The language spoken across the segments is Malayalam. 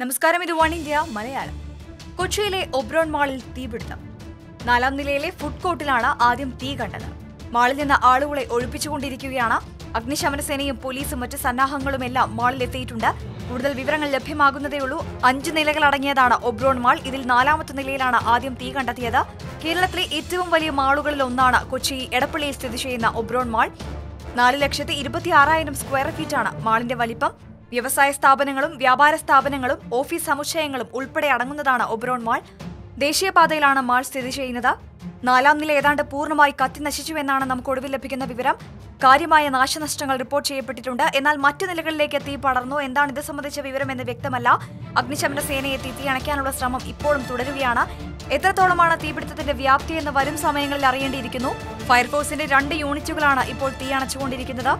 നമസ്കാരം, ഇത് വൺ ഇന്ത്യ മലയാളം. കൊച്ചിയിലെ ഒബ്രോൺ മാളിൽ തീപിടുത്തം. 4ാം നിലയിലെ ഫുഡ് കോർട്ടിലാണ് ആദ്യം തീ കണ്ടത്. മാളിൽ നിന്ന് ആളുകളെ ഒഴിപ്പിച്ചുകൊണ്ടിരിക്കുകയാണ്. അഗ്നിശമന സേനയും പോലീസും മറ്റ് സന്നാഹങ്ങളുമെല്ലാം മാളിൽ എത്തിയിട്ടുണ്ട്. കൂടുതൽ വിവരങ്ങൾ ലഭ്യമാകുന്നതേയുള്ളൂ. 5 നിലകളടങ്ങിയതാണ് ഒബ്രോൺ മാൾ. ഇതിൽ 4ാമത്തെ നിലയിലാണ് ആദ്യം തീ കണ്ടെത്തിയത്. കേരളത്തിലെ ഏറ്റവും വലിയ മാളുകളിൽ ഒന്നാണ് കൊച്ചി എടപ്പള്ളിയിൽ സ്ഥിതി ചെയ്യുന്ന ഒബ്രോൺ മാൾ. 4,26,000 സ്ക്വയർ ഫീറ്റാണ് മാളിന്റെ വലിപ്പം. വ്യവസായ സ്ഥാപനങ്ങളും വ്യാപാര സ്ഥാപനങ്ങളും ഓഫീസ് സമുച്ചയങ്ങളും ഉൾപ്പെടെ അടങ്ങുന്നതാണ് ഒബ്രോൺ മാൾ. ദേശീയപാതയിലാണ് മാൾ സ്ഥിതി ചെയ്യുന്നത്. 4ാം നില ഏതാണ്ട് പൂർണ്ണമായി കത്തിനശിച്ചുവെന്നാണ് നമുക്ക് ഒടുവിൽ ലഭിക്കുന്ന വിവരം. കാര്യമായ നാശനഷ്ടങ്ങൾ റിപ്പോർട്ട് ചെയ്യപ്പെട്ടിട്ടുണ്ട്. എന്നാൽ മറ്റു നിലകളിലേക്ക് തീ പടർന്നു. എന്താണ് ഇത് സംബന്ധിച്ച വിവരമെന്ന് വ്യക്തമല്ല. അഗ്നിശമന സേനയെത്തി തീ അണയ്ക്കാനുള്ള ശ്രമം ഇപ്പോഴും തുടരുകയാണ്. എത്രത്തോളമാണ് തീപിടുത്തത്തിന്റെ വ്യാപ്തി എന്ന് വരും സമയങ്ങളിൽ അറിയേണ്ടിയിരിക്കുന്നു. ഫയർഫോഴ്സിന്റെ 2 യൂണിറ്റുകളാണ് ഇപ്പോൾ തീ അണച്ചുകൊണ്ടിരിക്കുന്നത്.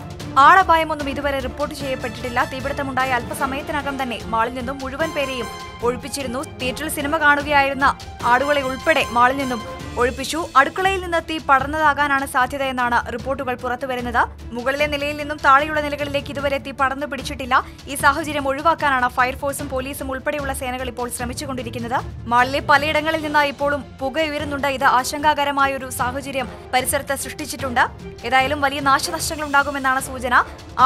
ആളപായമൊന്നും ഇതുവരെ റിപ്പോർട്ട് ചെയ്യപ്പെട്ടിട്ടില്ല. തീപിടുത്തമുണ്ടായ അല്പസമയത്തിനകം തന്നെ മാളിൽ നിന്നും മുഴുവൻ പേരെയും ഒഴിപ്പിച്ചിരുന്നു. തിയേറ്ററിൽ സിനിമ കാണുകയായിരുന്ന ആളുകളെ ഉൾപ്പെടെ മാളിൽ നിന്നും ഒഴിപ്പിച്ചു. അടുക്കളയിൽ നിന്ന് തീ പടർന്നതാകാനാണ് സാധ്യതയെന്നാണ് റിപ്പോർട്ടുകൾ പുറത്തുവരുന്നത്. മുകളിലെ നിലയിൽ നിന്നും താഴെയുള്ള നിലകളിലേക്ക് ഇതുവരെ തീ പടർന്നു പിടിച്ചിട്ടില്ല. ഈ സാഹചര്യം ഒഴിവാക്കാനാണ് ഫയർഫോഴ്സും പോലീസും ഉൾപ്പെടെയുള്ള സേനകൾ ഇപ്പോൾ ശ്രമിച്ചുകൊണ്ടിരിക്കുന്നത്. മാളിലെ പലയിടങ്ങളിൽ നിന്ന് ഇപ്പോഴും പുക ഉയരുന്നുണ്ട്. ഇത് ആശങ്കാകരമായ ഒരു സാഹചര്യം പരിസരത്ത് സൃഷ്ടിച്ചിട്ടുണ്ട്. ഏതായാലും വലിയ നാശനഷ്ടങ്ങൾ ഉണ്ടാകുമെന്നാണ് സൂചന.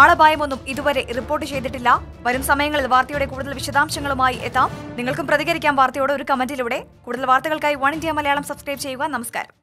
ആളപായമൊന്നും ഇതുവരെ റിപ്പോർട്ട് ചെയ്തിട്ടില്ല. വരും സമയങ്ങളിൽ വാർത്തയുടെ കൂടുതൽ വിശദാംശങ്ങളുമായി എത്താം. നിങ്ങൾക്കും പ്രതികരിക്കാം വാർത്തയോട് ഒരു കമന്റിലൂടെ. കൂടുതൽ വാർത്തകൾക്കായി വൺ ഇന്ത്യ മലയാളം സബ്സ്ക്രൈബ് ചെയ്യുക. നമസ്കാരം.